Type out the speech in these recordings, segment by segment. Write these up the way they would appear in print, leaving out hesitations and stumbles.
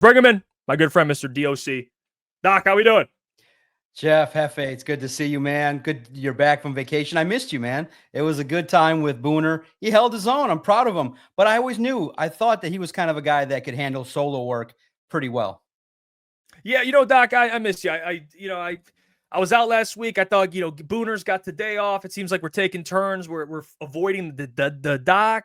Bring him in, my good friend, Mr. DOC. Doc, how we doing? Jeff Iafrate, it's good to see you, man. Good you're back from vacation. I missed you, man. It was a good time with Booner. He held his own. I'm proud of him. But I thought that he was kind of a guy that could handle solo work pretty well. Yeah, Doc, I miss you. I was out last week. I thought, Booner's got today off. It seems like we're taking turns. We're avoiding the Doc.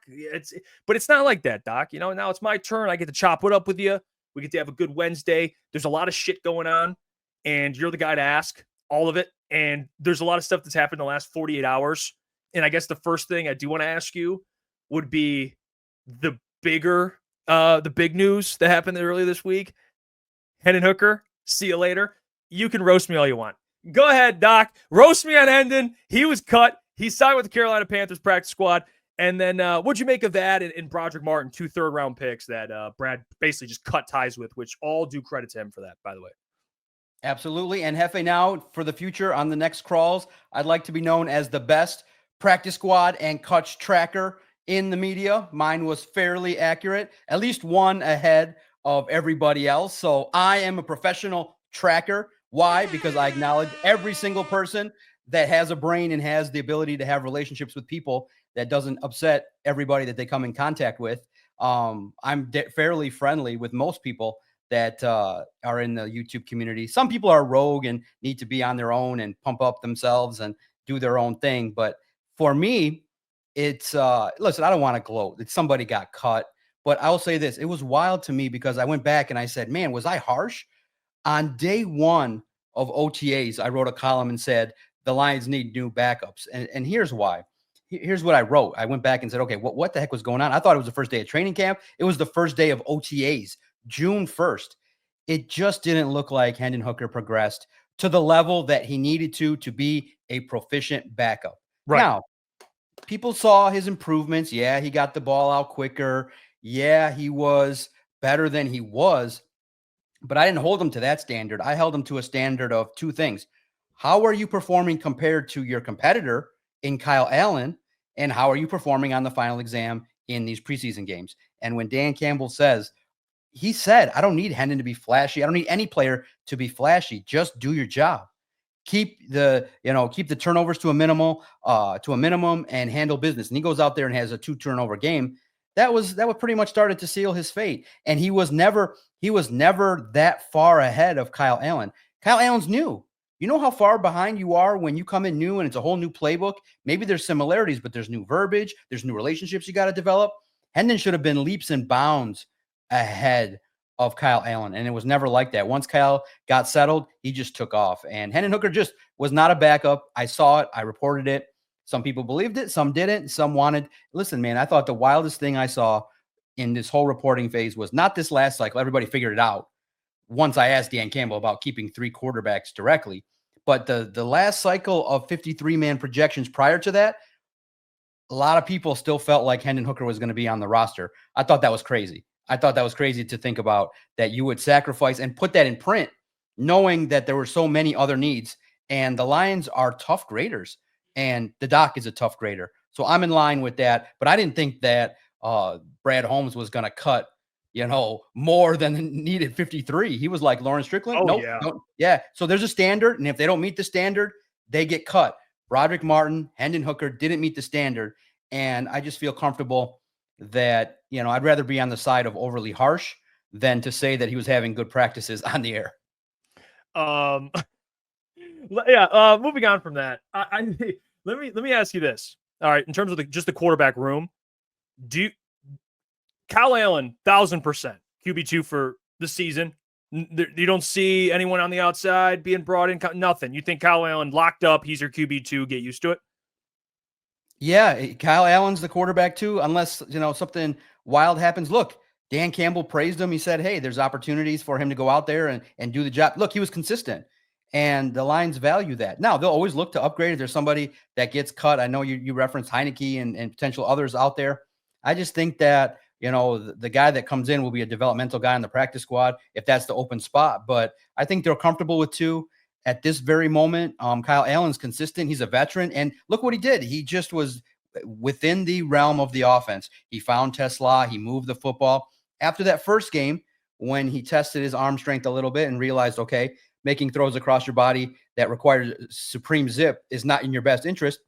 But it's not like that, Doc. Now it's my turn. I get to chop it up with you. We get to have a good Wednesday. There's a lot of shit going on, and you're the guy to ask all of it. And there's a lot of stuff that's happened in the last 48 hours. And I guess the first thing I do want to ask you would be the big news that happened earlier this week. Hendon Hooker, see you later. You can roast me all you want. Go ahead, Doc. Roast me on Hendon. He was cut. He signed with the Carolina Panthers practice squad. And then what'd you make of that and Broderick Martin, 2 third-round picks that Brad basically just cut ties with, which all due credit to him for that, by the way. Absolutely. And Hefe, now for the future on the next crawls, I'd like to be known as the best practice squad and cuts tracker in the media. Mine was fairly accurate, at least one ahead of everybody else. So I am a professional tracker. Why? Because I acknowledge every single person that has a brain and has the ability to have relationships with people that doesn't upset everybody that they come in contact with. I'm fairly friendly with most people that are in the YouTube community. Some people are rogue and need to be on their own and pump up themselves and do their own thing. But for me, it's listen, I don't want to gloat that somebody got cut, but I'll say this. It was wild to me because I went back and I said, man, was I harsh? On day one of OTAs, I wrote a column and said, the Lions need new backups. And here's why. Here's what I wrote. I went back and said, okay, what the heck was going on? I thought it was the first day of training camp. It was the first day of OTAs, June 1st. It just didn't look like Hendon Hooker progressed to the level that he needed to be a proficient backup. Right. Now, people saw his improvements. Yeah, he got the ball out quicker. Yeah, he was better than he was. But I didn't hold him to that standard. I held him to a standard of two things. How are you performing compared to your competitor in Kyle Allen? And how are you performing on the final exam in these preseason games? And when Dan Campbell he said, I don't need Hendon to be flashy. I don't need any player to be flashy. Just do your job. Keep the turnovers to a minimum and handle business. And he goes out there and has a 2 turnover game. That was pretty much started to seal his fate. And he was never that far ahead of Kyle Allen. Kyle Allen's new. You know how far behind you are when you come in new and it's a whole new playbook? Maybe there's similarities, but there's new verbiage. There's new relationships you got to develop. Hendon should have been leaps and bounds ahead of Kyle Allen. And it was never like that. Once Kyle got settled, he just took off. And Hendon Hooker just was not a backup. I saw it. I reported it. Some people believed it. Some didn't. Some wanted. Listen, man, I thought the wildest thing I saw in this whole reporting phase was not this last cycle. Everybody figured it out once I asked Dan Campbell about keeping 3 quarterbacks directly. But the last cycle of 53-man projections prior to that, a lot of people still felt like Hendon Hooker was going to be on the roster. I thought that was crazy. I thought that was crazy to think about, that you would sacrifice and put that in print, knowing that there were so many other needs. And the Lions are tough graders, and the Doc is a tough grader. So I'm in line with that. But I didn't think that Brad Holmes was going to cut, more than needed 53. He was like Lawrence Strickland. Oh, nope, yeah. nope. Yeah. So there's a standard. And if they don't meet the standard, they get cut. Broderick Martin, Hendon Hooker didn't meet the standard. And I just feel comfortable that, I'd rather be on the side of overly harsh than to say that he was having good practices on the air. Yeah. Moving on from that, let me ask you this. All right. In terms of just the quarterback room, Kyle Allen, 1,000% QB2 for the season. You don't see anyone on the outside being brought in. Nothing. You think Kyle Allen locked up? He's your QB2. Get used to it. Yeah, Kyle Allen's the quarterback too, unless something wild happens. Look, Dan Campbell praised him. He said, "Hey, there's opportunities for him to go out there and do the job." Look, he was consistent, and the Lions value that. Now they'll always look to upgrade if there's somebody that gets cut. I know you referenced Heineke and potential others out there. I just think that the guy that comes in will be a developmental guy on the practice squad if that's the open spot. But I think they're comfortable with 2 at this very moment. Kyle Allen's consistent. He's a veteran. And look what he did. He just was within the realm of the offense. He found Tesla. He moved the football. After that first game, when he tested his arm strength a little bit and realized, okay, making throws across your body that requires supreme zip is not in your best interest.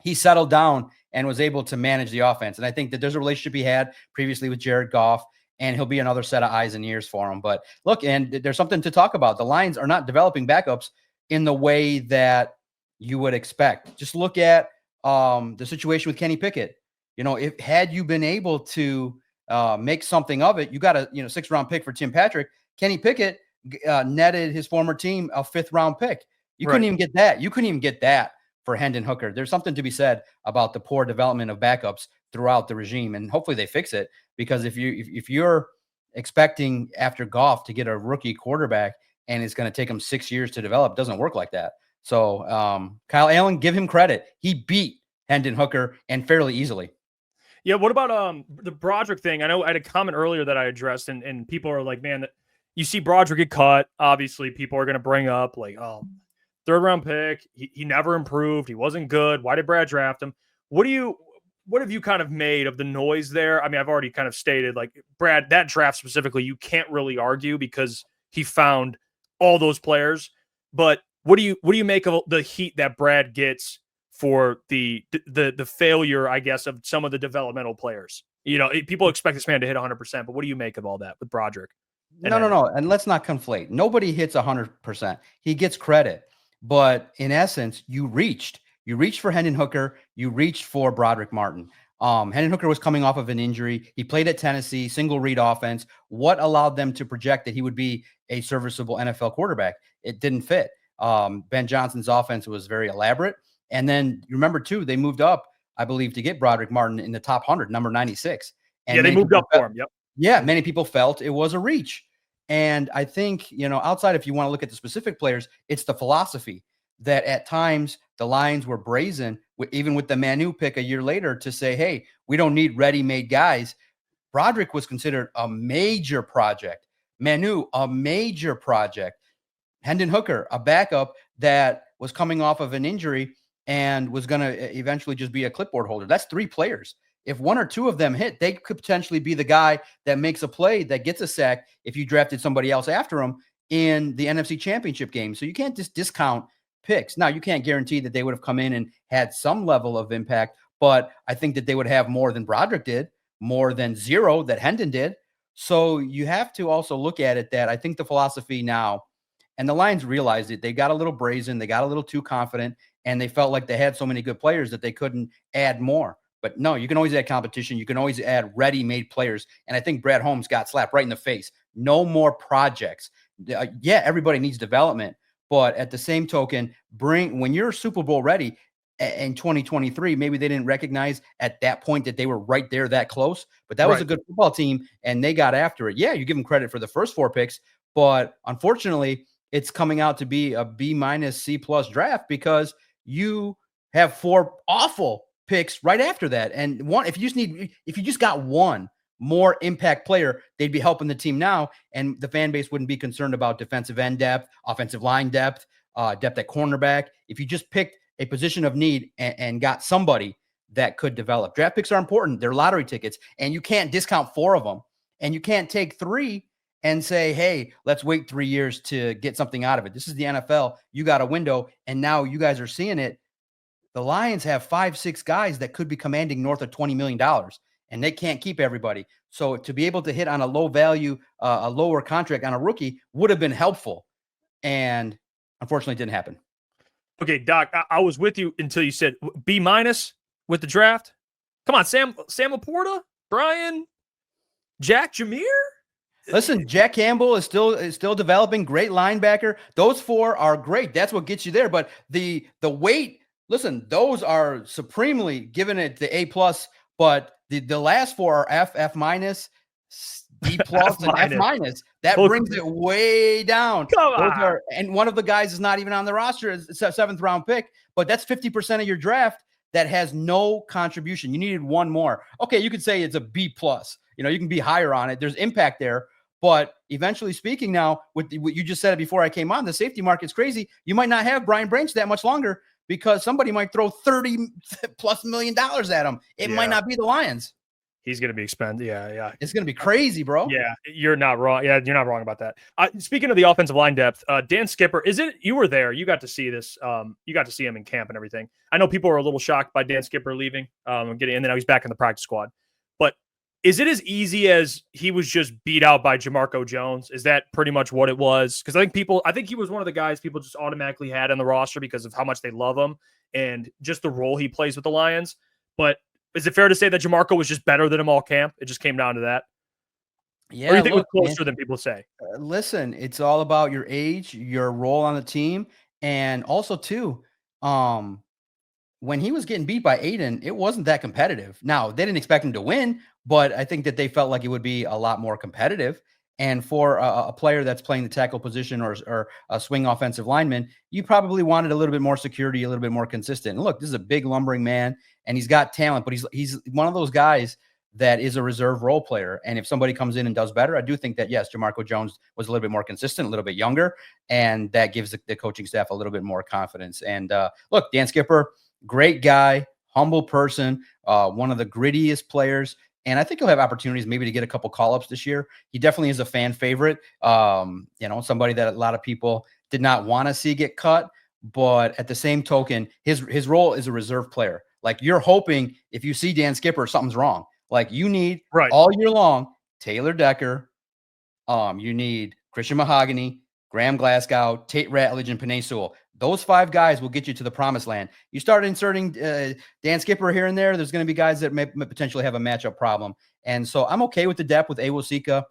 He settled down and was able to manage the offense. And I think that there's a relationship he had previously with Jared Goff, and he'll be another set of eyes and ears for him. But look, and there's something to talk about. The Lions are not developing backups in the way that you would expect. Just look at the situation with Kenny Pickett. If had you been able to make something of it, you got a 6th-round pick for Tim Patrick. Kenny Pickett netted his former team a 5th-round pick. You couldn't even get that. You couldn't even get that for Hendon Hooker. There's something to be said about the poor development of backups throughout the regime, and hopefully they fix it. Because if you're expecting after Goff to get a rookie quarterback and it's going to take him 6 years to develop, it doesn't work like that. So Kyle Allen, give him credit. He beat Hendon Hooker and fairly easily. Yeah. What about the Broderick thing? I know I had a comment earlier that I addressed, and people are like, man, you see Broderick get cut. Obviously, people are going to bring up like, oh, 3rd-round pick. He never improved. He wasn't good. Why did Brad draft him? What have you kind of made of the noise there? I mean, I've already kind of stated, like, Brad, that draft specifically, you can't really argue because he found all those players. But what do you make of the heat that Brad gets for the failure, I guess, of some of the developmental players? People expect this man to hit 100%, but what do you make of all that with Broderick? No. And let's not conflate. Nobody hits 100%. He gets credit. But in essence, you reached for Hendon Hooker. You reached for Broderick Martin. Hendon Hooker was coming off of an injury. He played at Tennessee, single read offense. What allowed them to project that he would be a serviceable NFL quarterback? It didn't fit. Ben Johnson's offense was very elaborate. And then you remember too, they moved up, I believe, to get Broderick Martin in the top 100, number 96. And they moved up for him. Yep. Yeah, many people felt it was a reach. And I think, outside, if you want to look at the specific players, it's the philosophy that at times the Lions were brazen, even with the Manu pick a year later, to say, hey, we don't need ready-made guys. Broderick was considered a major project. Manu, a major project. Hendon Hooker, a backup that was coming off of an injury and was going to eventually just be a clipboard holder. That's 3 players. If 1 or 2 of them hit, they could potentially be the guy that makes a play, that gets a sack if you drafted somebody else after him in the NFC Championship game. So you can't just discount picks. Now, you can't guarantee that they would have come in and had some level of impact, but I think that they would have more than Broderick did, more than 0 that Hendon did. So you have to also look at it that I think the philosophy now, and the Lions realized it, they got a little brazen, they got a little too confident, and they felt like they had so many good players that they couldn't add more. But no, you can always add competition. You can always add ready-made players. And I think Brad Holmes got slapped right in the face. No more projects. Yeah, everybody needs development. But at the same token, when you're Super Bowl ready in 2023, maybe they didn't recognize at that point that they were right there that close. But that was a good football team, and they got after it. Yeah, you give them credit for the first 4 picks. But unfortunately, it's coming out to be a B- C+ draft because you have 4 awful picks right after that. And if you just got 1 more impact player, they'd be helping the team now. And the fan base wouldn't be concerned about defensive end depth, offensive line depth, depth at cornerback. If you just picked a position of need and got somebody that could develop. Draft picks are important. They're lottery tickets, and you can't discount 4 of them. And you can't take 3 and say, hey, let's wait 3 years to get something out of it. This is the NFL. You got a window, and now you guys are seeing it. The Lions have 5-6 guys that could be commanding north of $20 million, and they can't keep everybody. So to be able to hit on a low value, a lower contract on a rookie would have been helpful. And unfortunately, it didn't happen. Okay, Doc, I was with you until you said B- with the draft. Come on, Sam Laporta, Brian, Jack Jameer. Listen, Jack Campbell is still developing. Great linebacker. Those 4 are great. That's what gets you there. But the weight. Listen, those are supremely giving it the A+, but the last 4 are F-, D+, and F-. That brings it way down. Come on. And one of the guys is not even on the roster. It's a 7th-round pick, but that's 50% of your draft that has no contribution. You needed 1 more. Okay, you could say it's a B+. You can be higher on it. There's impact there. But eventually speaking now, with what you just said before I came on, the safety market's crazy. You might not have Brian Branch that much longer, because somebody might throw $30+ million at him. It might not be the Lions. He's going to be expensive. Yeah. It's going to be crazy, bro. Yeah, you're not wrong. Yeah, you're not wrong about that. Speaking of the offensive line depth, Dan Skipper, you were there. You got to see this. You got to see him in camp and everything. I know people were a little shocked by Dan Skipper leaving, and then now he's back in the practice squad. But is it as easy as he was just beat out by Jamarco Jones? Is that pretty much what it was? Because I think he was one of the guys people just automatically had on the roster because of how much they love him and just the role he plays with the Lions. But is it fair to say that Jamarco was just better than him all camp? It just came down to that? Yeah. Or you think it was closer than people say? Listen, it's all about your age, your role on the team, and also too, when he was getting beat by Aiden, it wasn't that competitive. Now, they didn't expect him to win, but I think that they felt like it would be a lot more competitive. And for a player that's playing the tackle position or a swing offensive lineman, you probably wanted a little bit more security, a little bit more consistent. And look, this is a big lumbering man, and he's got talent, but he's one of those guys that is a reserve role player. And if somebody comes in and does better, I do think that, yes, Jamarco Jones was a little bit more consistent, a little bit younger, and that gives the coaching staff a little bit more confidence. And look, Dan Skipper, great guy, humble person, one of the grittiest players. And I think he'll have opportunities maybe to get a couple call-ups this year. He definitely is a fan favorite. Somebody that a lot of people did not want to see get cut. But at the same token, his role is a reserve player. Like, you're hoping if you see Dan Skipper, something's wrong. Like, you need all year long Taylor Decker. You need Christian Mahogany, Graham Glasgow, Tate Ratledge, and Penei Sewell. Those 5 guys will get you to the promised land. You start inserting Dan Skipper here and there, there's going to be guys that may potentially have a matchup problem. And so I'm okay with the depth with Awosika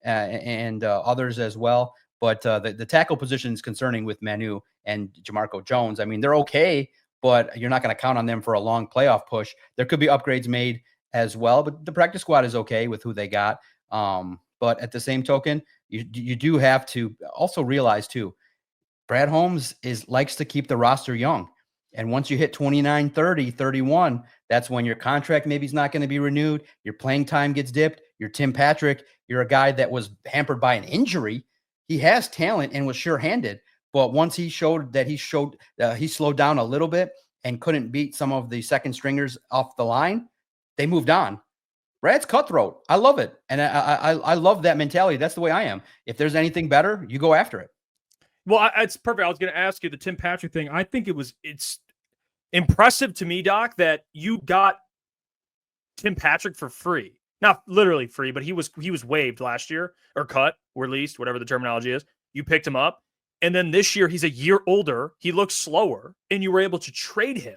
and others as well. But the tackle position is concerning with Manu and Jamarco Jones. I mean, they're okay, but you're not going to count on them for a long playoff push. There could be upgrades made as well, but the practice squad is okay with who they got. But at the same token, you do have to also realize too, Brad Holmes likes to keep the roster young. And once you hit 29, 30, 31, that's when your contract maybe is not going to be renewed. Your playing time gets dipped. You're Tim Patrick. You're a guy that was hampered by an injury. He has talent and was sure-handed. But once he showed that he slowed down a little bit and couldn't beat some of the second stringers off the line, they moved on. Brad's cutthroat. I love it. And I love that mentality. That's the way I am. If there's anything better, you go after it. Well, it's perfect. I was going to ask you the Tim Patrick thing. I think it's impressive to me, Doc, that you got Tim Patrick for free. Not literally free, but he was waived last year or cut or released, whatever the terminology is. You picked him up. And then this year, he's a year older. He looks slower, and you were able to trade him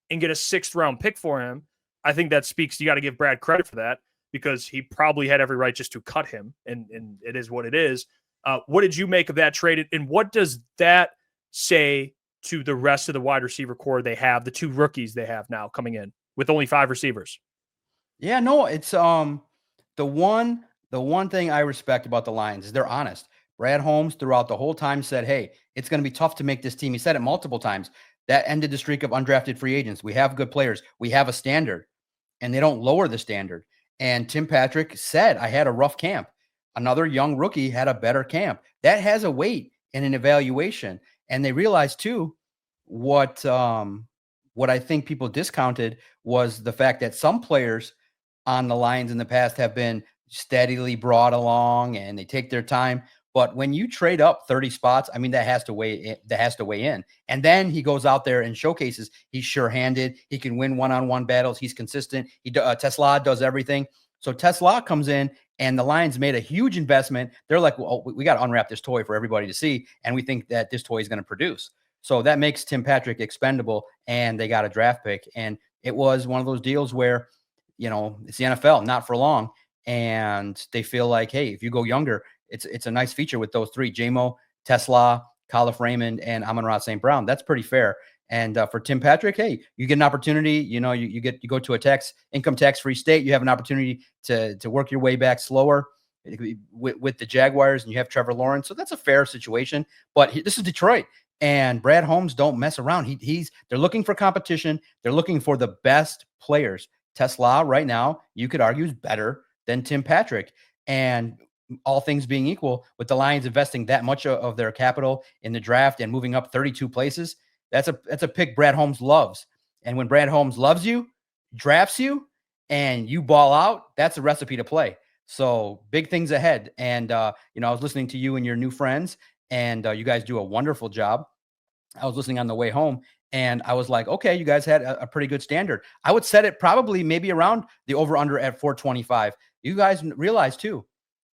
and get a 6th-round pick for him. I think that speaks. You got to give Brad credit for that because he probably had every right just to cut him, and it is what it is. What did you make of that trade, and what does that say to the rest of the wide receiver core they have, the 2 rookies they have now coming in with only 5 receivers? Yeah, no, it's the one thing I respect about the Lions is they're honest. Brad Holmes throughout the whole time said, hey, it's going to be tough to make this team. He said it multiple times. That ended the streak of undrafted free agents. We have good players. We have a standard, and they don't lower the standard. And Tim Patrick said, I had a rough camp. Another young rookie had a better camp. That has a weight in an evaluation. And they realized too, what I think people discounted was the fact that some players on the Lions in the past have been steadily brought along and they take their time. But when you trade up 30 spots, I mean, that has to weigh in. And then he goes out there and showcases he's sure-handed. He can win one-on-one battles. He's consistent. Tesla does everything. So Tesla comes in, and the Lions made a huge investment. They're like, well, we got to unwrap this toy for everybody to see, and we think that this toy is going to produce. So that makes Tim Patrick expendable, and they got a draft pick. And it was one of those deals where, it's the NFL, not for long, and they feel like, hey, if you go younger, it's a nice feature with those 3, J-Mo, Tesla, Khalif Raymond, and Amon-Ra St. Brown. That's pretty fair. And for Tim Patrick, hey, you get an opportunity, you go to a income tax-free state. You have an opportunity to work your way back slower with the Jaguars, and you have Trevor Lawrence. So that's a fair situation. But this is Detroit, and Brad Holmes don't mess around. They're looking for competition. They're looking for the best players. Tesla right now, you could argue, is better than Tim Patrick. And all things being equal, with the Lions investing that much of their capital in the draft and moving up 32 places, that's a pick Brad Holmes loves. And when Brad Holmes loves you, drafts you, and you ball out, that's a recipe to play. So big things ahead. And, I was listening to you and your new friends, and you guys do a wonderful job. I was listening on the way home, and I was like, okay, you guys had a pretty good standard. I would set it probably maybe around the over under at 425. You guys realize too,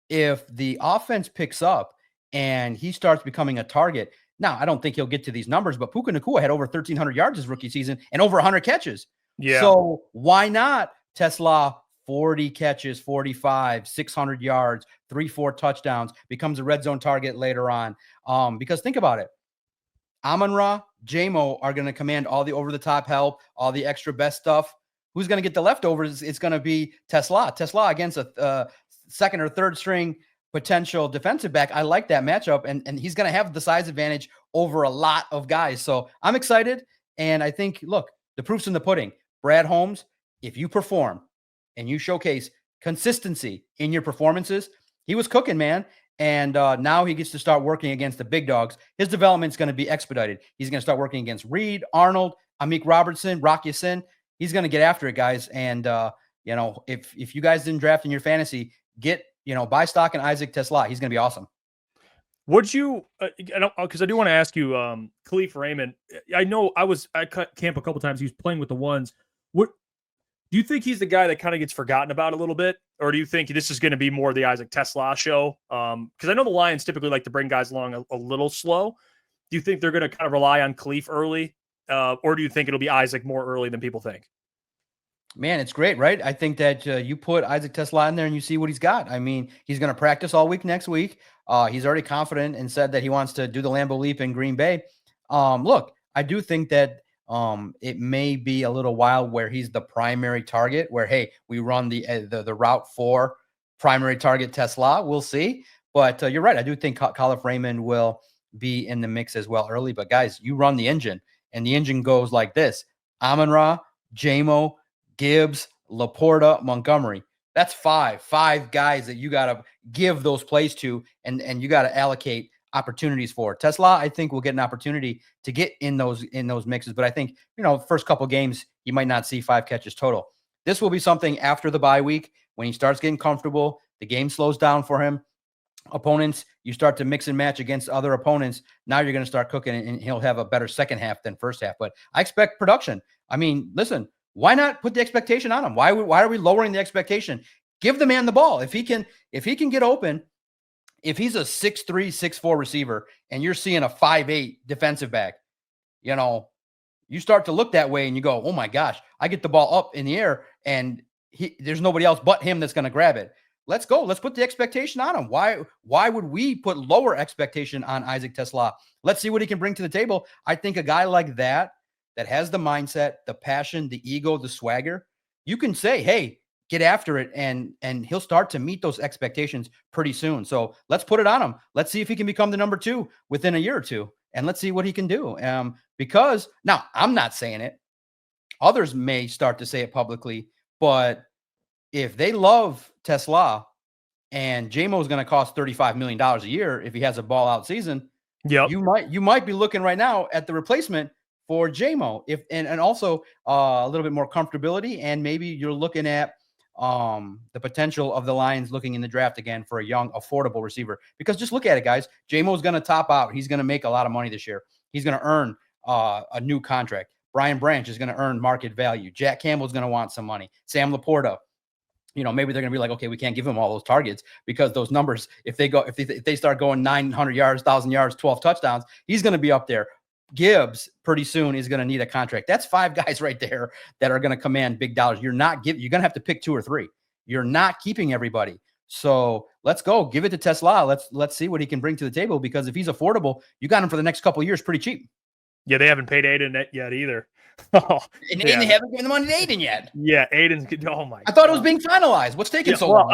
if the offense picks up and he starts becoming a target. Now, I don't think he'll get to these numbers, but Puka Nacua had over 1,300 yards his rookie season and over 100 catches. Yeah. So why not Tesla 40 catches, 45, 600 yards, 3-4 touchdowns, becomes a red zone target later on. Because think about it. Amon-Ra, J-Mo are going to command all the over-the-top help, all the extra best stuff. Who's going to get the leftovers? It's going to be Tesla. Tesla against a second or third string potential defensive back. I like that matchup, and he's going to have the size advantage over a lot of guys. So I'm excited, and I think, look, the proof's in the pudding. Brad Holmes, if you perform and you showcase consistency in your performances, he was cooking, man. And now he gets to start working against the big dogs. His development's going to be expedited. He's going to start working against Reed, Arnold, Amik Robertson, Rock Ya-Sin. He's going to get after it, guys. And, if you guys didn't draft in your fantasy, buy stock in Isaac Tesla. He's going to be awesome. Would you, because I do want to ask you, Khalif Raymond, I know I cut camp a couple times. He was playing with the ones. Do you think he's the guy that kind of gets forgotten about a little bit? Or do you think this is going to be more the Isaac Tesla show? Because I know the Lions typically like to bring guys along a little slow. Do you think they're going to kind of rely on Khalif early? Or do you think it'll be Isaac more early than people think? Man, it's great, right? I think that you put Isaac Tesla in there and you see what he's got. I mean, he's going to practice all week next week. He's already confident and said that he wants to do the Lambeau Leap in Green Bay. Look, I do think that it may be a little while where he's the primary target, where, hey, we run the route for primary target Tesla. We'll see. But you're right. I do think Khalif Raymond will be in the mix as well early. But guys, you run the engine, and the engine goes like this: Amon-Ra, J-Mo, Gibbs, Laporta, Montgomery. That's five guys that you got to give those plays to, and you got to allocate opportunities for. Tesla, I think, will get an opportunity to get in those mixes, but I think, first couple games, you might not see 5 catches total. This will be something after the bye week when he starts getting comfortable, the game slows down for him. Opponents, you start to mix and match against other opponents. Now you're going to start cooking, and he'll have a better second half than first half. But I expect production. I mean, listen, why not put the expectation on him? Why are we lowering the expectation? Give the man the ball. If he can get open, if he's a 6'3", 6'4" receiver and you're seeing a 5'8" defensive back, you start to look that way and you go, oh my gosh, I get the ball up in the air and there's nobody else but him that's going to grab it. Let's go. Let's put the expectation on him. Why would we put lower expectation on Isaac Tesla? Let's see what he can bring to the table. I think a guy like that has the mindset, the passion, the ego, the swagger, you can say, hey, get after it, and he'll start to meet those expectations pretty soon. So let's put it on him. Let's see if he can become the number 2 within a year or two, and let's see what he can do. Because now I'm not saying it. Others may start to say it publicly, but if they love Tesla and J-Mo is going to cost $35 million a year if he has a ball out season, you might be looking right now at the replacement for J-Mo, and also a little bit more comfortability, and maybe you're looking at the potential of the Lions looking in the draft again for a young, affordable receiver. Because just look at it, guys. J-Mo is going to top out. He's going to make a lot of money this year. He's going to earn a new contract. Brian Branch is going to earn market value. Jack Campbell is going to want some money. Sam Laporta, maybe they're going to be like, okay, we can't give him all those targets because those numbers, if they start going 900 yards, 1,000 yards, 12 touchdowns, he's going to be up there. Gibbs pretty soon is going to need a contract. That's 5 guys right there that are going to command big dollars. You're going to have to pick 2 or 3. You're not keeping everybody. So let's go. Give it to Tesla. Let's see what he can bring to the table, because if he's affordable, you got him for the next couple of years pretty cheap. Yeah, they haven't paid Aiden yet either. And they haven't given the money to Aiden yet. Yeah, Aiden's. Oh my! I thought it was being finalized. What's taking so long?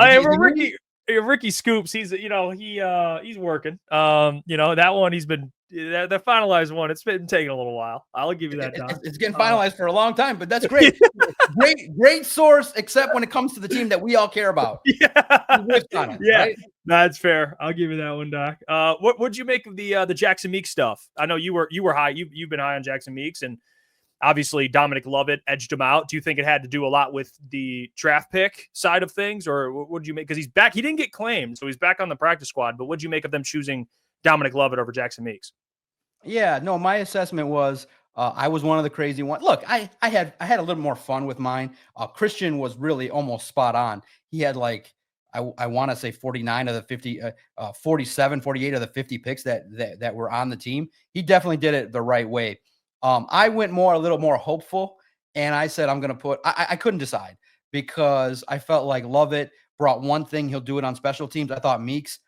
Ricky Scoops. He's he's working. That one he's been the finalized one. It's been taking a little while. I'll give you that. It's getting finalized for a long time, but that's great. great source, except when it comes to the team that we all care about. Right? That's fair. I'll give you that one, Doc. What'd you make of the Jackson Meeks stuff? I know you were high. You've been high on Jackson Meeks, and Obviously, Dominic Lovett edged him out. Do you think it had to do a lot with the draft pick side of things, or what did you make? Because he's back. He didn't get claimed, so he's back on the practice squad. But what did you make of them choosing Dominic Lovett over Jackson Meeks? Yeah, no, my assessment was I was one of the crazy ones. Look, I had a little more fun with mine. Christian was really almost spot on. He had like I want to say 49 of the 50, 47, 48 of the 50 picks that were on the team. He definitely did it the right way. I went a little more hopeful, and I said I'm going to put. I couldn't decide because I felt like Lovett brought one thing. He'll do it on special teams. I thought Meeks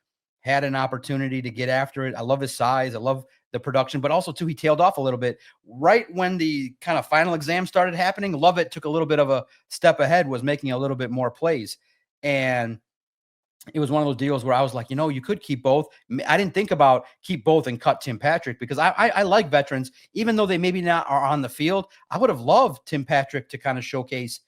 had an opportunity to get after it. I love his size. I love the production, but also too, he tailed off a little bit right when the kind of final exam started happening. Lovett took a little bit of a step ahead, was making a little bit more plays. And it was one of those deals where I was like, you could keep both. I didn't think about keep both and cut Tim Patrick because I like veterans, even though they maybe not are on the field. I would have loved Tim Patrick to kind of showcase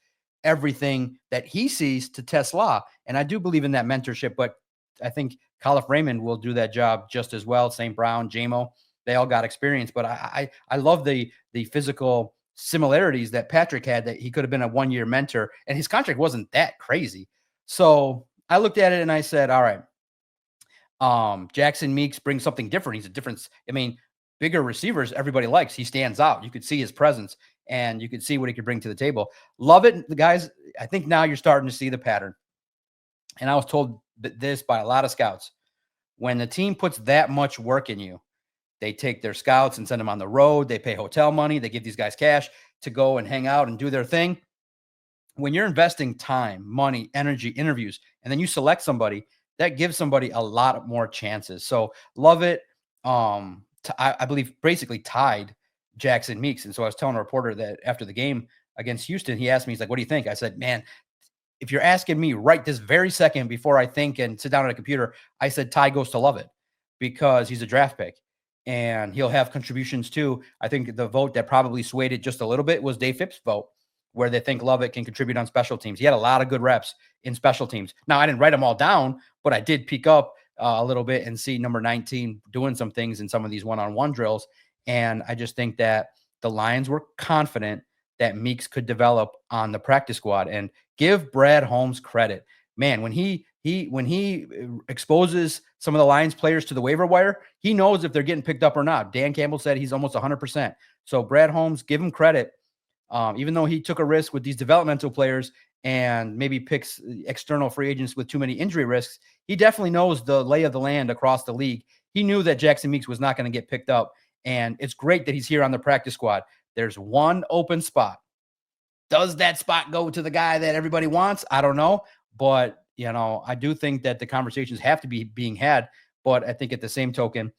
everything that he sees to Tesla. And I do believe in that mentorship, but I think Khalif Raymond will do that job just as well. St. Brown, JMO, they all got experience, but I love the physical similarities that Patrick had, that he could have been a one-year mentor, and his contract wasn't that crazy. So I looked at it and I said, all right, Jackson Meeks brings something different. He's a difference. I mean, bigger receivers, everybody likes. He stands out. You could see his presence and you could see what he could bring to the table. Love it. The guys, I think now you're starting to see the pattern. And I was told this by a lot of scouts. When the team puts that much work in you, they take their scouts and send them on the road. They pay hotel money. They give these guys cash to go and hang out and do their thing. When you're investing time, money, energy, interviews, and then you select somebody, that gives somebody a lot more chances. So love it. I believe basically tied Jackson Meeks. And so I was telling a reporter that after the game against Houston, he asked me, he's like, what do you think? I said, man, if you're asking me right this very second before I think and sit down at a computer, I said Ty goes to Lovett because he's a draft pick and he'll have contributions too. I think the vote that probably swayed it just a little bit was Dave Phipps' vote, where they think Lovett can contribute on special teams. He had a lot of good reps in special teams. Now, I didn't write them all down, but I did peek up a little bit and see number 19 doing some things in some of these one-on-one drills. And I just think that the Lions were confident that Meeks could develop on the practice squad. And give Brad Holmes credit. Man, when he exposes some of the Lions players to the waiver wire, he knows if they're getting picked up or not. Dan Campbell said he's almost 100%. So Brad Holmes, give him credit. Even though he took a risk with these developmental players and maybe picks external free agents with too many injury risks, he definitely knows the lay of the land across the league. He knew that Jackson Meeks was not going to get picked up. And it's great that he's here on the practice squad. There's one open spot. Does that spot go to the guy that everybody wants? I don't know. But, I do think that the conversations have to be being had. But I think at the same token,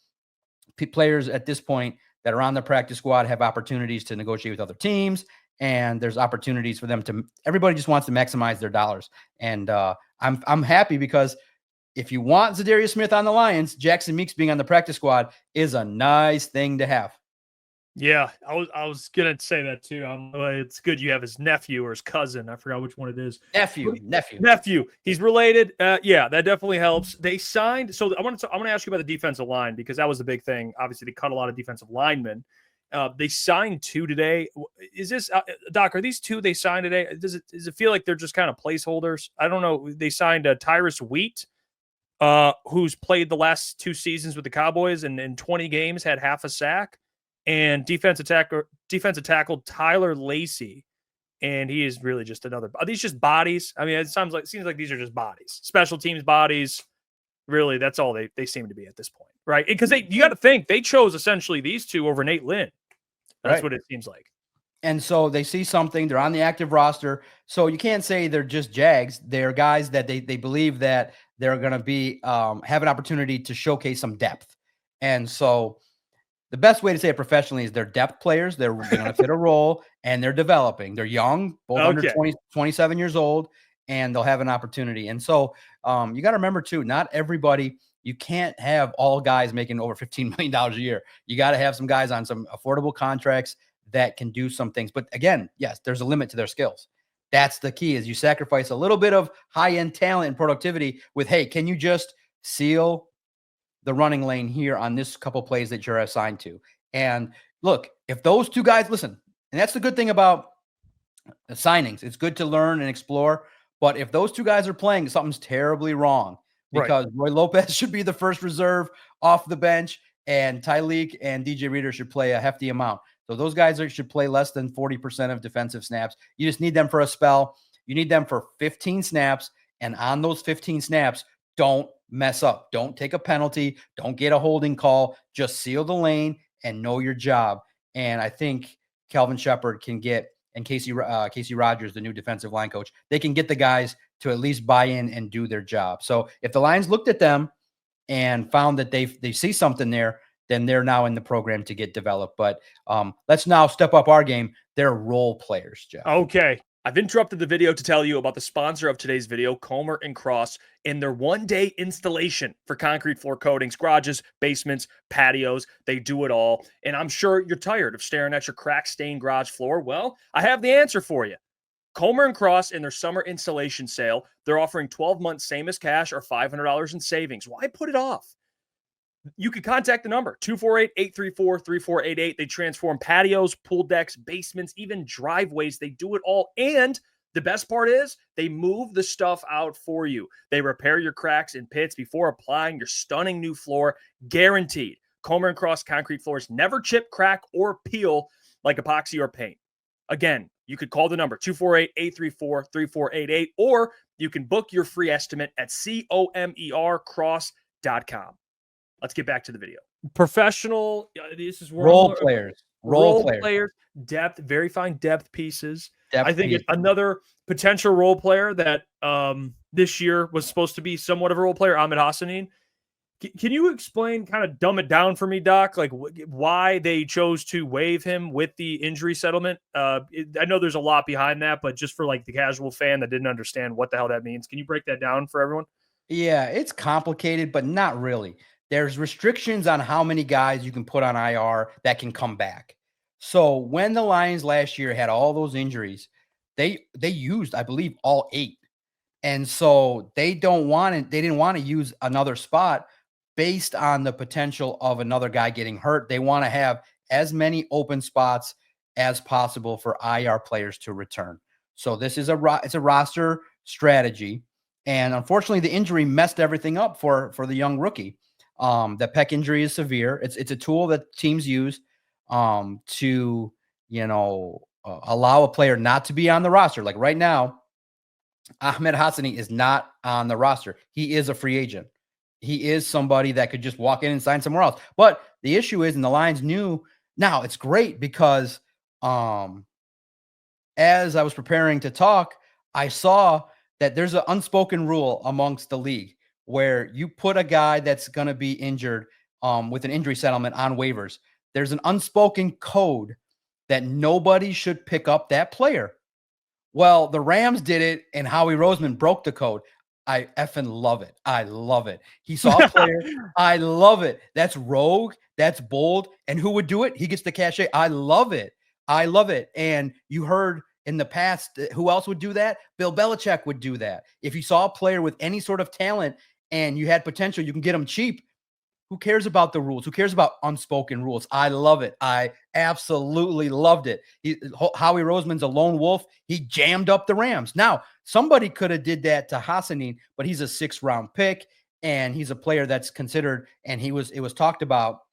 players at this point that are on the practice squad have opportunities to negotiate with other teams. And there's opportunities for them everybody just wants to maximize their dollars. And I'm happy because if you want Zadarius Smith on the Lions, Jackson Meeks being on the practice squad is a nice thing to have. Yeah, I was gonna say that too. It's good you have his nephew or his cousin. I forgot which one it is. Nephew. He's related. Yeah, that definitely helps. They signed. So I want to ask you about the defensive line because that was the big thing. Obviously, they cut a lot of defensive linemen. They signed 2 today. Is this Doc? Are these 2 they signed today? Does it feel like they're just kind of placeholders? I don't know. They signed Tyrus Wheat, who's played the last 2 seasons with the Cowboys and in 20 games had half a sack. And defensive tackle Tyler Lacey, and he is really just another. Are these just bodies? I mean, it seems like these are just bodies, special teams bodies. Really, that's all they seem to be at this point, right? Because you got to think they chose essentially these 2 over Nate Lynn. That's right. What it seems like. And so they see something. They're on the active roster, so you can't say they're just Jags. They're guys that they believe that they're going to be have an opportunity to showcase some depth, and so. The best way to say it professionally is they're depth players. They're going to fit a role, and they're developing. They're young, both under 27 years old, and they'll have an opportunity. And so you got to remember, too, not everybody – you can't have all guys making over $15 million a year. You got to have some guys on some affordable contracts that can do some things. But, again, yes, there's a limit to their skills. That's the key is you sacrifice a little bit of high-end talent and productivity with, hey, can you just seal – the running lane here on this couple plays that you're assigned to. And look, if those 2 guys, listen, And that's the good thing about the signings. It's good to learn and explore. But if those two guys are playing, something's terribly wrong, because Roy Lopez should be the first reserve off the bench, and Tyleek and DJ Reader should play a hefty amount. So those guys should play less than 40% of defensive snaps. You just need them for a spell. You need them for 15 snaps. And on those 15 snaps, don't mess up. Don't take a penalty. Don't get a holding call. Just seal the lane and know your job. And I think Calvin Shepard can get, and Casey Rogers, the new defensive line coach, they can get the guys to at least buy in and do their job. So if the Lions looked at them and found that they see something there, then they're now in the program to get developed. But let's now step up our game. They're role players, Jeff. Okay. I've interrupted the video to tell you about the sponsor of today's video, Comer & Cross, and their one-day installation for concrete floor coatings, garages, basements, patios. They do it all. And I'm sure you're tired of staring at your crack-stained garage floor. Well, I have the answer for you. Comer & Cross, in their summer installation sale, they're offering 12 months same as cash or $500 in savings. Why put it off? You can contact the number, 248-834-3488. They transform patios, pool decks, basements, even driveways. They do it all. And the best part is they move the stuff out for you. They repair your cracks and pits before applying your stunning new floor, guaranteed. Comer & Cross concrete floors never chip, crack, or peel like epoxy or paint. Again, you could call the number, 248-834-3488, or you can book your free estimate at comercross.com. Let's get back to the video. Professional, this is role players, depth, very fine depth pieces. I think it's another potential role player that this year was supposed to be somewhat of a role player, Ahmed Hassanin. Can you explain, kind of dumb it down for me, Doc, like why they chose to waive him with the injury settlement? I know there's a lot behind that, but just for like the casual fan that didn't understand what the hell that means, can you break that down for everyone? Yeah, it's complicated, but not really. There's restrictions on how many guys you can put on IR that can come back. So when the Lions last year had all those injuries, they used, I believe, all 8. And so they didn't want to use another spot based on the potential of another guy getting hurt. They want to have as many open spots as possible for IR players to return. So this is it's a roster strategy. And unfortunately, the injury messed everything up for the young rookie. The pec injury is severe. It's a tool that teams use to, allow a player not to be on the roster. Like right now, Ahmed Hassanin is not on the roster. He is a free agent. He is somebody that could just walk in and sign somewhere else. But the issue is, and the Lions knew, now it's great because as I was preparing to talk, I saw that there's an unspoken rule amongst the league where you put a guy that's going to be injured with an injury settlement on waivers. There's an unspoken code that nobody should pick up that player. Well, the Rams did it, and Howie Roseman broke the code. I effing love it. I love it. He saw a player. I love it. That's rogue. That's bold. And who would do it? He gets the cachet. I love it. I love it. And you heard in the past, who else would do that? Bill Belichick would do that. If you saw a player with any sort of talent and you had potential, you can get them cheap. Who cares about the rules? Who cares about unspoken rules? I love it. I absolutely loved it. Howie Roseman's a lone wolf. He jammed up the Rams. Now, somebody could have did that to Hassanin, but he's a 6th-round pick, and he's a player that's considered, and it was talked about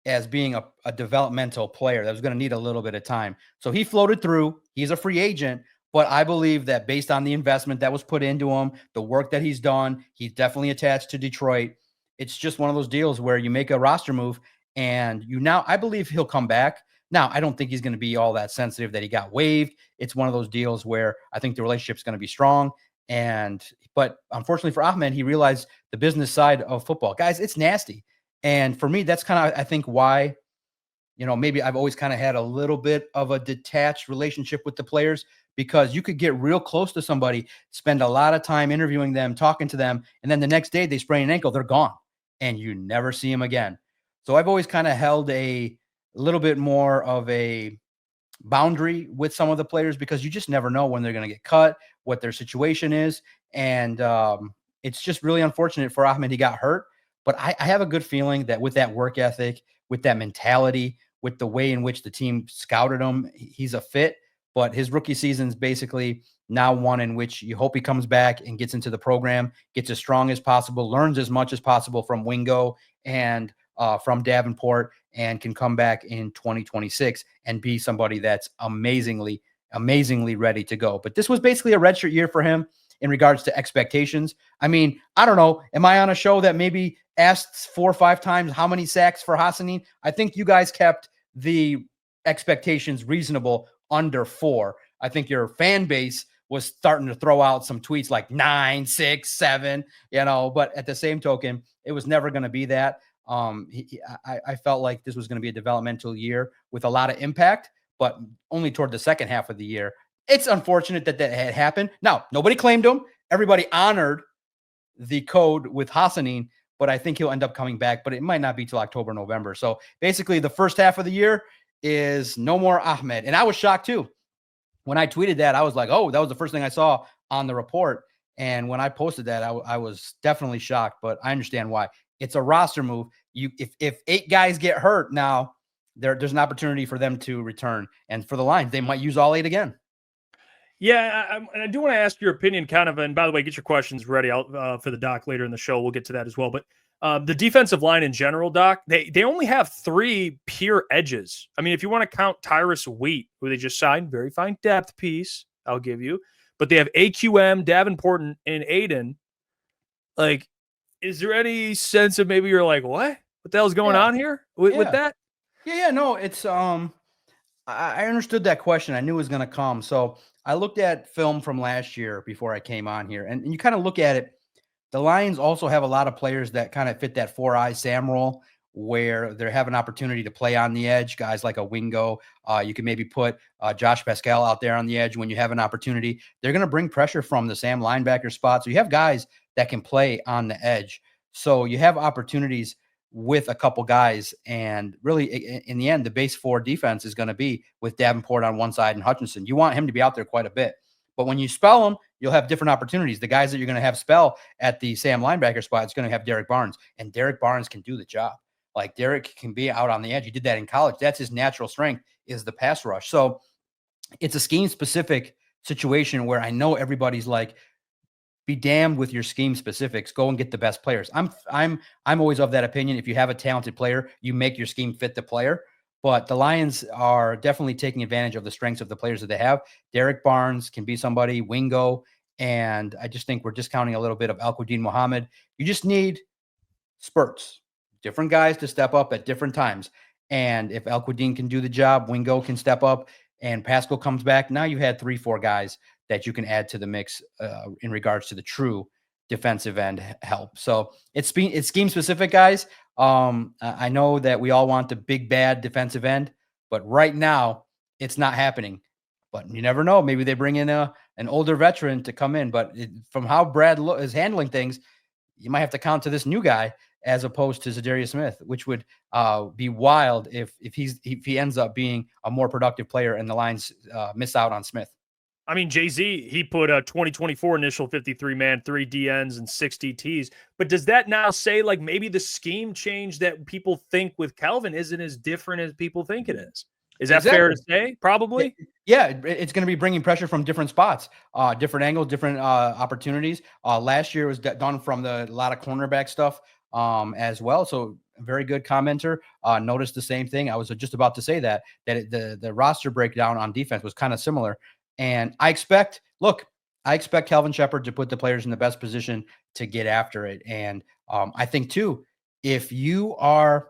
as being a developmental player that was going to need a little bit of time. So he floated through. He's a free agent. But I believe that based on the investment that was put into him, the work that he's done, he's definitely attached to Detroit. It's just one of those deals where you make a roster move and I believe he'll come back. Now, I don't think he's going to be all that sensitive that he got waived. It's one of those deals where I think the relationship's going to be strong. But unfortunately for Ahmed, he realized the business side of football. Guys, it's nasty. And for me, that's kind of, I think, why, maybe I've always kind of had a little bit of a detached relationship with the players, because you could get real close to somebody, spend a lot of time interviewing them, talking to them, and then the next day they sprain an ankle, they're gone, and you never see them again. So I've always kind of held a little bit more of a boundary with some of the players, because you just never know when they're going to get cut, what their situation is. And it's just really unfortunate for Ahmed. He got hurt, but I have a good feeling that with that work ethic, with that mentality, with the way in which the team scouted him. He's a fit, but his rookie season is basically now one in which you hope he comes back and gets into the program, gets as strong as possible, learns as much as possible from Wingo and from Davenport, and can come back in 2026 and be somebody that's amazingly ready to go. But this was basically a redshirt year for him in regards to expectations. I mean, I don't know. Am I on a show that maybe asked 4 or 5 times how many sacks for Hassanin? I think you guys kept the expectations reasonable under 4. I think your fan base was starting to throw out some tweets like 9, 6, 7, but at the same token, it was never going to be that. I felt like this was going to be a developmental year with a lot of impact, but only toward the second half of the year. It's unfortunate that had happened. Now, nobody claimed him. Everybody honored the code with Hassanin, but I think he'll end up coming back, but it might not be till October, November. So basically the first half of the year is no more Ahmed. And I was shocked too. When I tweeted that, I was like, oh, that was the first thing I saw on the report. And when I posted that, I was definitely shocked, but I understand why. It's a roster move. If 8 guys get hurt now, there's an opportunity for them to return. And for the Lions, they might use all 8 again. Yeah, and I do want to ask your opinion kind of, and by the way, get your questions ready for the doc later in the show. We'll get to that as well. But the defensive line in general, Doc, they only have 3 pure edges. I mean, if you want to count Tyrus Wheat, who they just signed, very fine depth piece, I'll give you. But they have AQM, Davenport, and Aiden. Like, is there any sense of maybe you're like, what the hell's going on here with that? Yeah, no, it's I understood that question. I knew it was going to come. So I looked at film from last year before I came on here, and you kind of look at it. The Lions also have a lot of players that kind of fit that 4-eye Sam role, where they have an opportunity to play on the edge. Guys like a Wingo, you can maybe put Josh Pascal out there on the edge when you have an opportunity. They're going to bring pressure from the Sam linebacker spot. So you have guys that can play on the edge. So you have opportunities with a couple guys, and really in the end, the base 4 defense is going to be with Davenport on one side and Hutchinson. You want him to be out there quite a bit, but when you spell them, you'll have different opportunities. The guys that you're going to have spell at the Sam linebacker spot, it's going to have Derek Barnes, and Derek Barnes can do the job. Like, Derek can be out on the edge. He did that in college. That's his natural strength, is the pass rush. So it's a scheme specific situation where I know everybody's like, be damned with your scheme specifics. Go and get the best players. I'm always of that opinion. If you have a talented player, you make your scheme fit the player. But the Lions are definitely taking advantage of the strengths of the players that they have. Derek Barnes can be somebody, Wingo, and I just think we're discounting a little bit of Al-Quadin Muhammad. You just need spurts, different guys to step up at different times. And if Al-Quadin can do the job, Wingo can step up, and Pascal comes back. Now you had 3-4 guys that you can add to the mix in regards to the true defensive end help. So it's scheme specific, guys. I know that we all want the big bad defensive end, but right now it's not happening. But you never know. Maybe they bring in an older veteran to come in. But from how Brad is handling things, you might have to count to this new guy as opposed to Zadarius Smith, which would be wild if he ends up being a more productive player and the Lions miss out on Smith. I mean, Jay-Z, he put a 2024 initial 53-man, 3 DNs, and 6 DTs. But does that now say, like, maybe the scheme change that people think with Kelvin isn't as different as people think it is? Is that fair to say? Probably. Yeah, it's going to be bringing pressure from different spots, different angles, different opportunities. Last year was done from a lot of cornerback stuff as well. So very good commenter. Noticed the same thing. I was just about to say that the roster breakdown on defense was kind of similar. And I expect Calvin Shepard to put the players in the best position to get after it. And I think too, if you also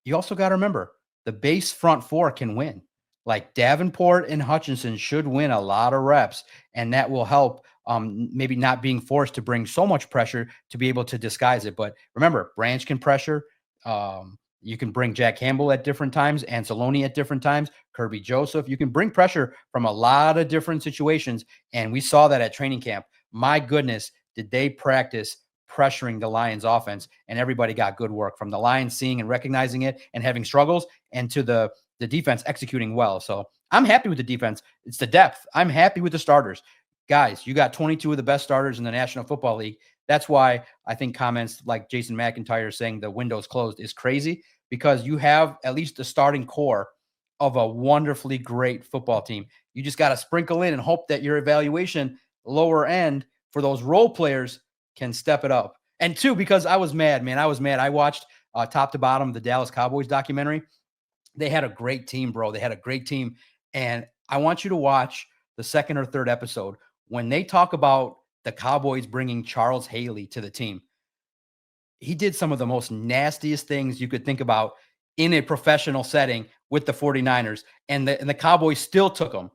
got to remember the base front 4 can win. Like Davenport and Hutchinson should win a lot of reps, and that will help maybe not being forced to bring so much pressure to be able to disguise it. But remember, Branch can pressure. You can bring Jack Campbell at different times, Anzalone at different times, Kirby Joseph. You can bring pressure from a lot of different situations, and we saw that at training camp. My goodness, did they practice pressuring the Lions offense, and everybody got good work from the Lions seeing and recognizing it and having struggles, and to the defense executing well. So I'm happy with the defense. It's the depth. I'm happy with the starters. Guys, you got 22 of the best starters in the National Football League. That's why I think comments like Jason McIntyre saying the window's closed is crazy, because you have at least the starting core of a wonderfully great football team. You just got to sprinkle in and hope that your evaluation lower end for those role players can step it up. And two, because I was mad, man. I was mad. I watched top to bottom the Dallas Cowboys documentary. They had a great team, bro. They had a great team. And I want you to watch the second or third episode when they talk about the Cowboys bringing Charles Haley to the team. He did some of the most nastiest things you could think about in a professional setting with the 49ers. And the Cowboys still took him.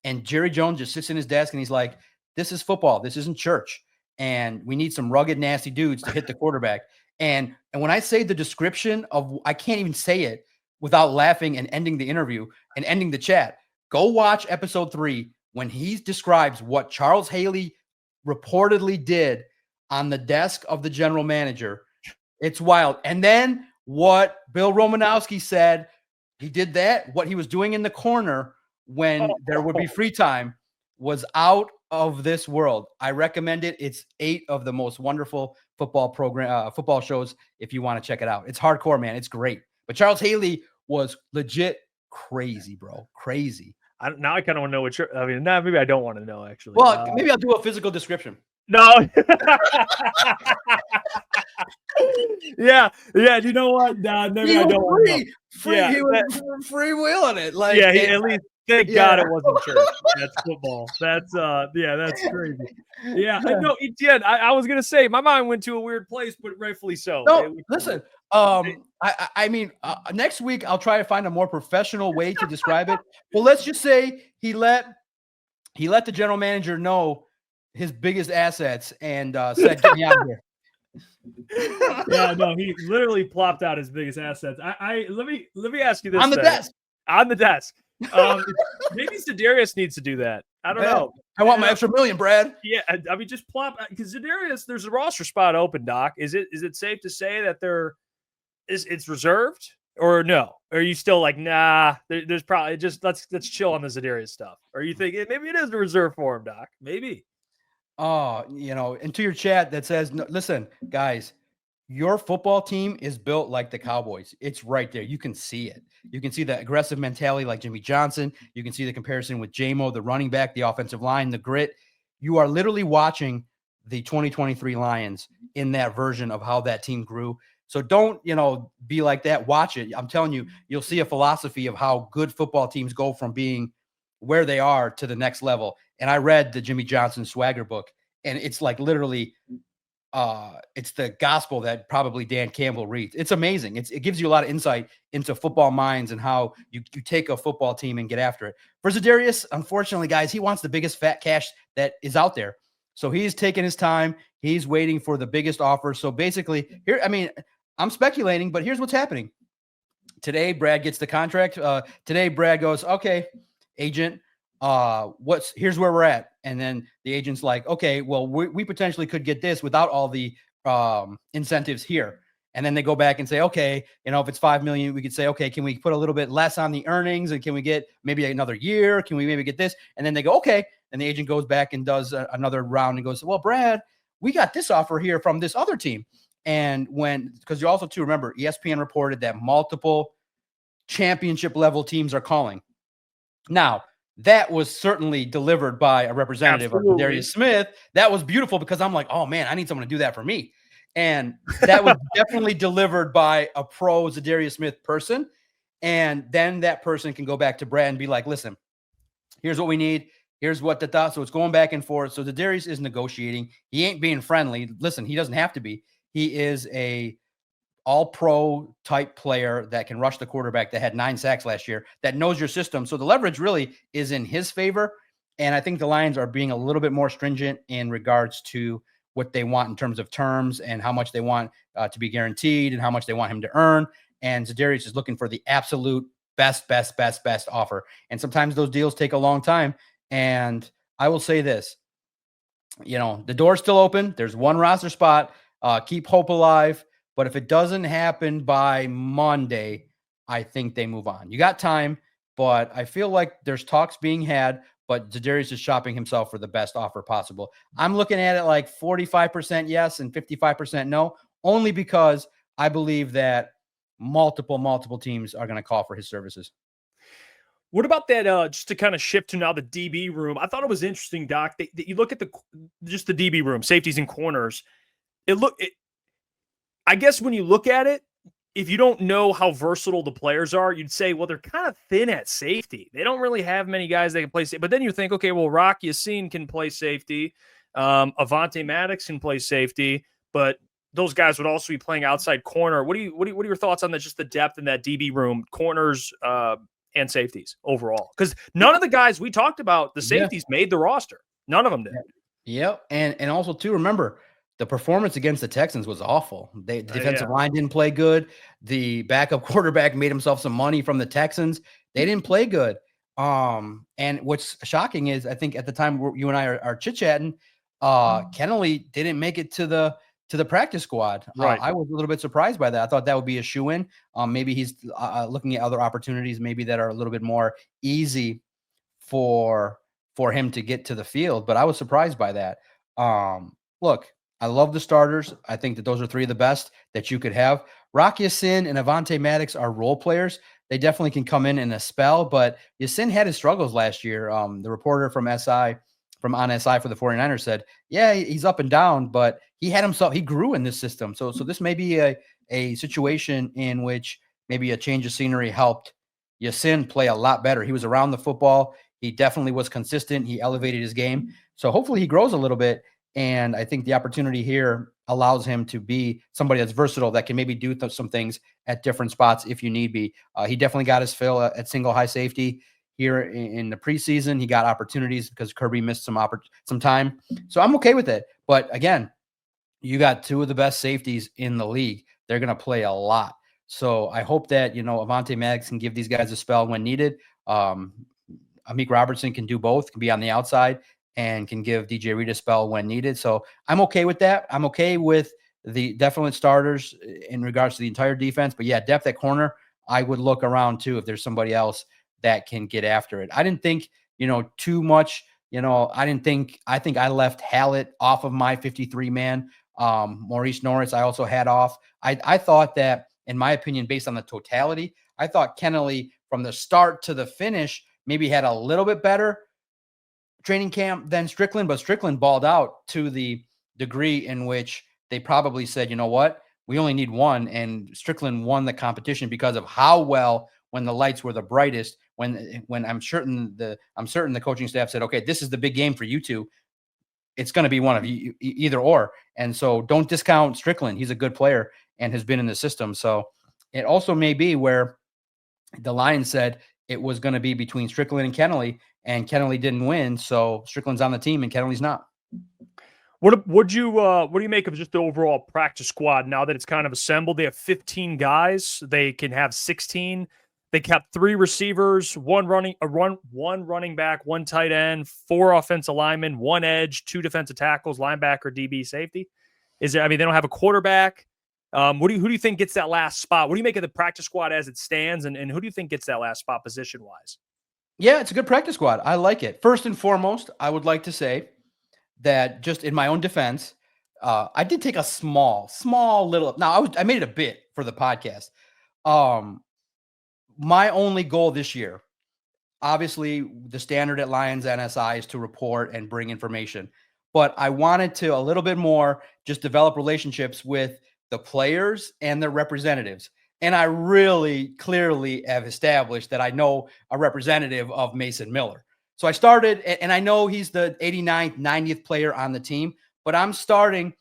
And Jerry Jones just sits in his desk and he's like, this is football. This isn't church. And we need some rugged, nasty dudes to hit the quarterback. And when I say the description of, I can't even say it without laughing and ending the interview and ending the chat. Go watch episode 3 when he describes what Charles Haley reportedly did on the desk of the general manager. It's wild. And then what Bill Romanowski said, he did that. What he was doing in the corner when there would be free time was out of this world. I recommend it. It's 8 of the most wonderful football shows if you want to check it out. It's hardcore, man. It's great. But Charles Haley was legit crazy, bro. Crazy. Now I kind of want to know what you're. I mean, maybe I don't want to know actually. Well, maybe I'll do a physical description. No. Yeah. You know what? Nah, maybe I don't want to know. He was free wheeling it. Like, yeah, at least thank God it wasn't church. That's football. That's that's crazy. Yeah, no, Etienne. I was gonna say my mind went to a weird place, but rightfully so. No, listen. I mean, next week I'll try to find a more professional way to describe it. Well, let's just say he let the general manager know his biggest assets and said, "Get me out of here." Yeah, no, he literally plopped out his biggest assets. Let me ask you this on the desk. On the desk. Maybe Za'Darius needs to do that. I don't know. I want my extra $1 million, Brad. Yeah, I mean, just plop because Za'Darius, there's a roster spot open, Doc. Is it safe to say that it's reserved or no? Or are you still like, nah? There's probably just let's chill on the Za'Darius stuff. Or you think maybe it is a reserve for him, Doc? Maybe. Oh, and to your chat that says, no, listen, guys, your football team is built like the Cowboys. It's right there. You can see it. You can see the aggressive mentality like Jimmy Johnson. You can see the comparison with J-Mo, the running back, the offensive line, the grit. You are literally watching the 2023 Lions in that version of how that team grew. So don't, be like that. Watch it. I'm telling you, you'll see a philosophy of how good football teams go from being where they are to the next level. And I read the Jimmy Johnson Swagger book, and it's like literally it's the gospel that probably Dan Campbell reads. It's amazing. It gives you a lot of insight into football minds and how you take a football team and get after it. For Za'Darius, unfortunately, guys, he wants the biggest fat cash that is out there. So he's taking his time. He's waiting for the biggest offer. So basically here, I mean, I'm speculating, but here's what's happening. Today, Brad gets the contract. Today, Brad goes, okay, agent, here's where we're at. And then the agent's like, okay, well, we potentially could get this without all the incentives here. And then they go back and say, okay, if it's $5 million, we could say, okay, can we put a little bit less on the earnings? And can we get maybe another year? Can we maybe get this? And then they go, okay. And the agent goes back and does another round and goes, well, Brad, we got this offer here from this other team. And because you also remember, ESPN reported that multiple championship level teams are calling. Now, that was certainly delivered by a representative of Darius Smith. That was beautiful because I'm like, oh man, I need someone to do that for me. And that was definitely delivered by a pro Za'Darius Smith person. And then that person can go back to Brad and be like, listen, here's what we need. Here's what the thought. So it's going back and forth. So Za'Darius is negotiating. He ain't being friendly. Listen, he doesn't have to be. He is a all-pro type player that can rush the quarterback, that had 9 sacks last year, that knows your system. So the leverage really is in his favor. And I think the Lions are being a little bit more stringent in regards to what they want in terms of terms and how much they want to be guaranteed and how much they want him to earn. And Za'Darius is looking for the absolute best offer. And sometimes those deals take a long time. And I will say this, the door's still open. There's one roster spot. Keep hope alive. But if it doesn't happen by Monday, I think they move on. You got time, but I feel like there's talks being had. but Za'Darius is shopping himself for the best offer possible. I'm looking at it like 45% yes and 55% no, only because I believe that multiple teams are going to call for his services. What about that? Just to kind of shift to now the DB room, I thought it was interesting, Doc. That you look at just the DB room, safeties and corners. I guess when you look at it, if you don't know how versatile the players are, you'd say, well, they're kind of thin at safety. They don't really have many guys that can play safety. But then you think, okay, well, Rock Ya-Sin can play safety. Avonte Maddox can play safety, but those guys would also be playing outside corner. What are your thoughts on that? Just the depth in that DB room, corners and safeties overall? Because none of the guys we talked about, the safeties, made the roster. None of them did. Yep. And also, too, remember, the performance against the Texans was awful. The defensive line didn't play good. The backup quarterback made himself some money from the Texans. They didn't play good. And what's shocking is, I think at the time you and I are chit-chatting, Kennelly didn't make it to the practice squad. Right. I was a little bit surprised by that. I thought that would be a shoo-in. Maybe he's looking at other opportunities, maybe that are a little bit more easy for him to get to the field. But I was surprised by that. Look, I love the starters. I think that those are three of the best that you could have. Rock Ya-Sin and Avonte Maddox are role players. They definitely can come in a spell, but Ya-Sin had his struggles last year. The reporter from SI for the 49ers said, yeah, he's up and down, but he grew in this system. So this may be a situation in which maybe a change of scenery helped Ya-Sin play a lot better. He was around the football. He definitely was consistent. He elevated his game. So hopefully he grows a little bit. And I think the opportunity here allows him to be somebody that's versatile, that can maybe do some things at different spots if you need be. He definitely got his fill at single high safety here in the preseason. He got opportunities because Kirby missed some time. So I'm okay with it. But again, you got two of the best safeties in the league. They're going to play a lot. So I hope that, Avonte Maddox can give these guys a spell when needed. Amik Robertson can do both, can be on the outside, and can give DJ Reed a spell when needed. So I'm okay with that. I'm okay with the definite starters in regards to the entire defense. But yeah, depth at corner, I would look around too if there's somebody else that can get after it. I didn't think, too much. I think I left Hallett off of my 53-man. Maurice Norris, I also had off. I thought that, in my opinion, based on the totality, I thought Kennelly from the start to the finish maybe had a little bit better training camp than Strickland, but Strickland balled out to the degree in which they probably said, you know what, we only need one. And Strickland won the competition because of how well, when the lights were the brightest, when I'm certain the coaching staff said, okay, this is the big game for you two. It's going to be one of you, either or. And so don't discount Strickland. He's a good player and has been in the system. So it also may be where the Lions said it was going to be between Strickland and Kennelly didn't win. So Strickland's on the team and Kennelly's not. What do you make of just the overall practice squad now that it's kind of assembled? They have 15 guys. They can have 16. They kept 3 receivers, one running back, 1 tight end, 4 offensive linemen, 1 edge, 2 defensive tackles, linebacker, DB, safety. They don't have a quarterback. Who do you think gets that last spot? What do you make of the practice squad as it stands, and who do you think gets that last spot position-wise? Yeah, it's a good practice squad. I like it. First and foremost, I would like to say that, just in my own defense, I did take a small little. Now I made it a bit for the podcast. My only goal this year, obviously, the standard at Lions NSI is to report and bring information, but I wanted to a little bit more just develop relationships with the players and their representatives. And I really clearly have established that I know a representative of Mason Miller. So I started, and I know he's the 89th, 90th player on the team, but I'm starting.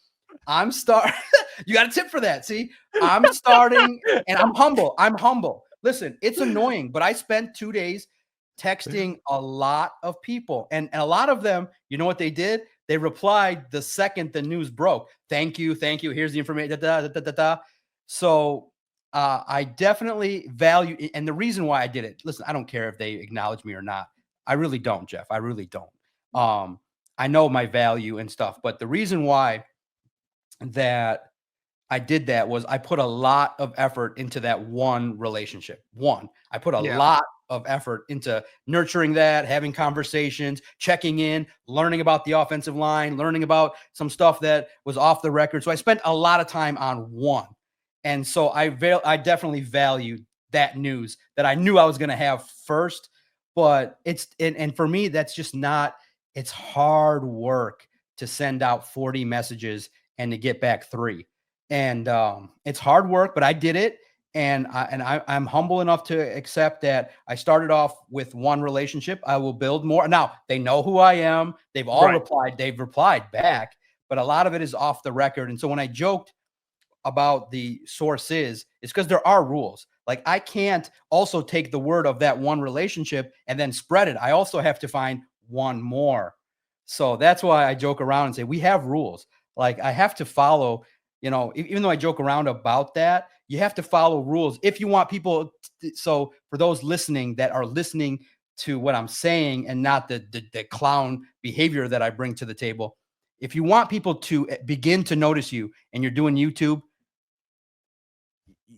You got a tip for that. See, I'm starting, and I'm humble. Listen, it's annoying, but I spent 2 days texting a lot of people, and a lot of them, you know what they did? They replied the second the news broke. Thank you. Here's the information. So I definitely value, and the reason why I did it, listen, I don't care if they acknowledge me or not. I really don't, Jeff. I really don't. I know my value and stuff, but the reason why that I did that was I put a lot of effort into that one relationship. I put a lot of effort into nurturing that, having conversations, checking in, learning about the offensive line, learning about some stuff that was off the record. So I spent a lot of time on one. And so I definitely valued that news that I knew I was going to have first. But and for me, that's just not, it's hard work to send out 40 messages and to get back 3. And it's hard work, but I did it. And I'm humble enough to accept that I started off with one relationship. I will build more. Now they know who I am. They've all replied. They've replied back, but a lot of it is off the record. And so when I joked about the sources, it's because there are rules. Like I can't also take the word of that one relationship and then spread it. I also have to find one more. So that's why I joke around and say we have rules. Like I have to follow, even though I joke around about that, you have to follow rules if you want people. So for those listening that are listening to what I'm saying and not the clown behavior that I bring to the table, if you want people to begin to notice you and you're doing YouTube,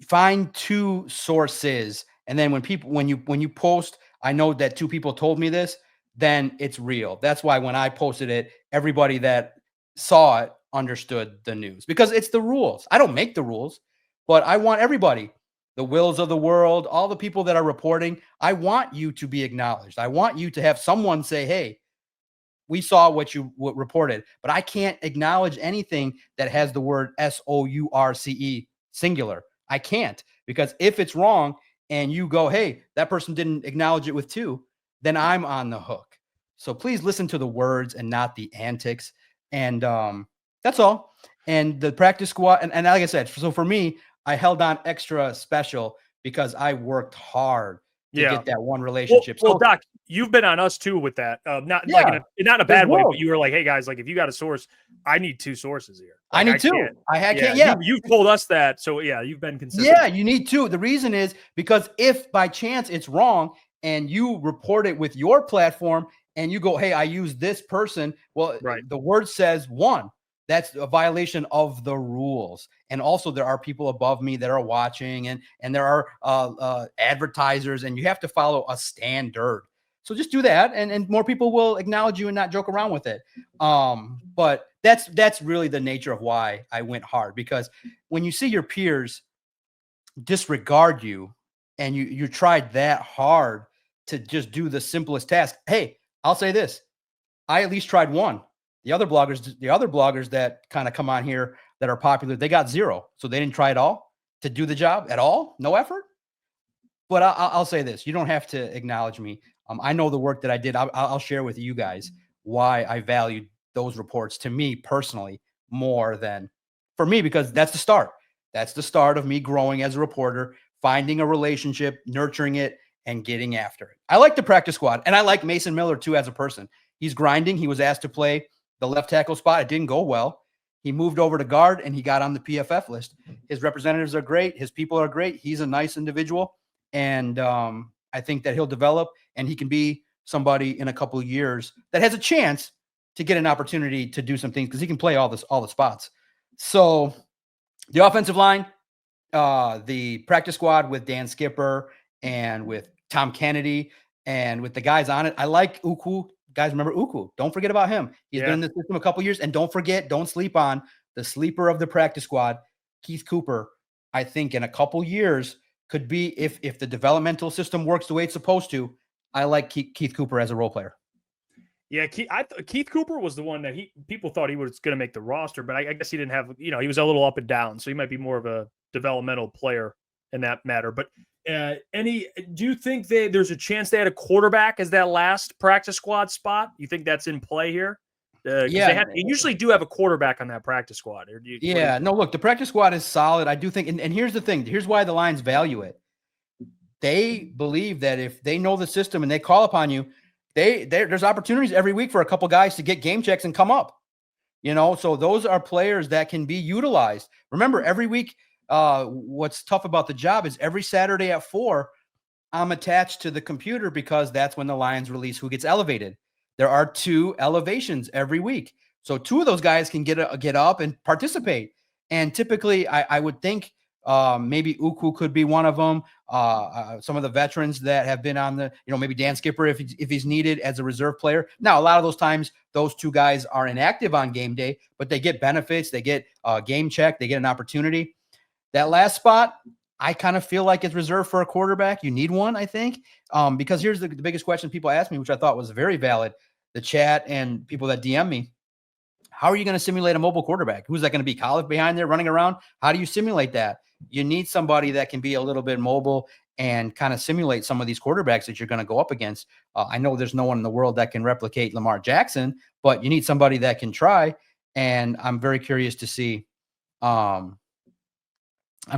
find 2 sources. And then when you post, I know that 2 people told me this, then it's real. That's why when I posted it, everybody that saw it understood the news because it's the rules. I don't make the rules, but I want everybody, the Wills of the world, all the people that are reporting, I want you to be acknowledged. I want you to have someone say, hey, we saw what you reported, but I can't acknowledge anything that has the word SOURCE singular. I can't, because if it's wrong and you go, hey, that person didn't acknowledge it with 2, then I'm on the hook. So please listen to the words and not the antics. And that's all. And the practice squad. And like I said, so for me, I held on extra special because I worked hard to get that one relationship. Well, Doc, you've been on us too with that. Not in a bad way, but you were like, hey guys, like if you got a source, I need 2 sources here. Like, I need 2. I can't. Yeah. You've told us that. So yeah, you've been consistent. Yeah, you need 2. The reason is because if by chance it's wrong and you report it with your platform and you go, hey, I use this person. Well, the word says 1. That's a violation of the rules. And also there are people above me that are watching and there are advertisers, and you have to follow a standard. So just do that. And more people will acknowledge you and not joke around with it. But that's really the nature of why I went hard, because when you see your peers disregard you and you tried that hard to just do the simplest task. Hey, I'll say this. I at least tried 1. The other bloggers that kind of come on here that are popular, they got 0. So they didn't try at all to do the job at all. No effort. But I'll say this. You don't have to acknowledge me. I know the work that I did. I'll share with you guys why I valued those reports to me personally more than for me, because that's the start. That's the start of me growing as a reporter, finding a relationship, nurturing it, and getting after it. I like the practice squad, and I like Mason Miller too as a person. He's grinding. He was asked to play the left tackle spot. It didn't go well. He moved over to guard and he got on the PFF list. His representatives are great. His people are great. He's a nice individual. And I think that he'll develop and he can be somebody in a couple of years that has a chance to get an opportunity to do some things because he can play all the spots. So the offensive line, the practice squad with Dan Skipper and with Tom Kennedy and with the guys on it. I like Uku. Guys, remember Uku. Don't forget about him. He's been in the system a couple years. And don't sleep on the sleeper of the practice squad, Keith Cooper. I think in a couple years could be, if the developmental system works the way it's supposed to, I like Keith Cooper as a role player. Yeah, Keith Cooper was the one that people thought he was going to make the roster, but I guess he didn't have, he was a little up and down. So he might be more of a developmental player in that matter. But do you think there's a chance they had a quarterback as that last practice squad spot? You think that's in play here? They usually do have a quarterback on that practice squad. No, look, the practice squad is solid. I do think, and here's the thing. Here's why the Lions value it. They believe that if they know the system and they call upon you, there's opportunities every week for a couple guys to get game checks and come up. So those are players that can be utilized. Remember, every week, what's tough about the job is every Saturday at 4, I'm attached to the computer because that's when the Lions release who gets elevated. There are 2 elevations every week. So 2 of those guys can get up and participate. And typically I would think Maybe Uku could be one of them. Some of the veterans that have been on the, maybe Dan Skipper if he's needed as a reserve player. Now, a lot of those times, those two guys are inactive on game day, but they get benefits. They get a game check. They get an opportunity. That last spot, I kind of feel like it's reserved for a quarterback. You need one, I think, because here's the biggest question people ask me, which I thought was very valid. The chat and people that DM me. How are you going to simulate a mobile quarterback? Who's that going to be? Caleb behind there running around? How do you simulate that? You need somebody that can be a little bit mobile and kind of simulate some of these quarterbacks that you're going to go up against. I know there's no one in the world that can replicate Lamar Jackson, but you need somebody that can try. And I'm very curious to see. I'm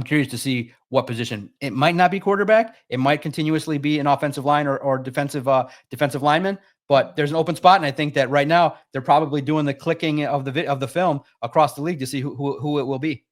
curious to see what position. It might not be quarterback. It might continuously be an offensive line or defensive lineman. But there's an open spot, and I think that right now they're probably doing the clicking of the film across the league to see who it will be.